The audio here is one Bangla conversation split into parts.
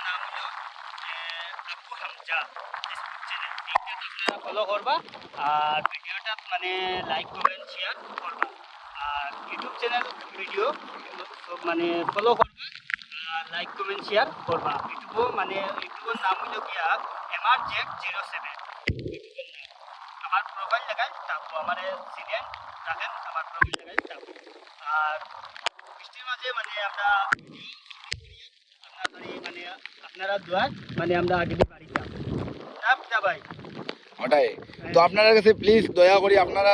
নাম হলো আবু হামজা ফেসবুক চ্যানেল। এইটা আপনারা ফলো করবা আর ভিডিওটা মানে লাইক কমেন্ট শেয়ার করবা। আর ইউটিউব চ্যানেল ভিডিও মানে ফলো করবা আর লাইক কমেন্ট শেয়ার করবা। ইউটিউবও মানে ইউটিউবের নাম হলো গিয়া MRZ07 ইউটিউবের নাম। আমার প্রোফাইল লাগাই থাকবো, আমার সিরিয়াল রাখেন, আমার প্রোফাইল লাগাই থাকবো। আর বৃষ্টির মাঝে মানে আমরা আপনার মানে আপনারা দোয়ার মানে আমরা আগে বাড়ি যাব ভাই। ওটাই তো আপনার কাছে প্লিজ দয়া করি আপনারা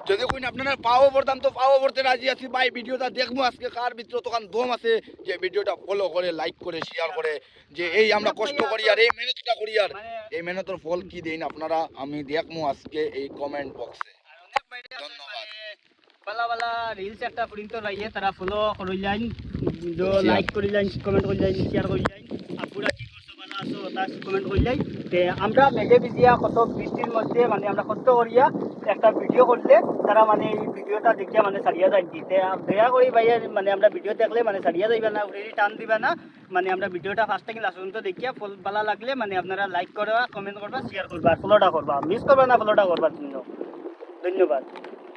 যদি কইন আপনারা পাও পড়তাম তো পাও পড়তে রাজি আছি ভাই। ভিডিওটা দেখবো আজকে কার ভিতরে তখন দম আছে যে ভিডিওটা ফলো করে লাইক করে শেয়ার করে যে এই আমরা কষ্ট করি আর এই মেহনতটা করি আর এই মেহনতের ফল কি দেন আপনারা আমি দেখবো আজকে এই কমেন্ট বক্সে। ধন্যবাদ। বালা বালা রিলস একটা প্রিন্ট রাইয়ে তারা ফলো করিলেন, লাইক করিলেন, কমেন্ট করিলেন, শেয়ার করিলেন। আপুরা কি করছো ভালো আছো তা কমেন্ট করিলেন। তে আমরা মেঘে ভিজিয়া কত বৃষ্টির মধ্যে মানে আমরা কষ্ট করিয়া একটা ভিডিও করলে তারা মানে এই ভিডিওটা দেখিয়া মানে ছাড়িয়া যায় কি। দয়া করি ভাইয়া মানে আমরা ভিডিও দেখলে মানে ছাড়িয়া যাইবে না, উড়ি টান দিবে না। মানে আমরা ভিডিওটা ফার্স্ট থেকে লাস্ট পর্যন্ত দেখিয়া ফল ভালো লাগলে মানে আপনারা লাইক করবা, কমেন্ট করবা, শেয়ার করবা আর ফলোটা করবা। মিস করবা না ফলোটা করবার জন্য। ধন্যবাদ।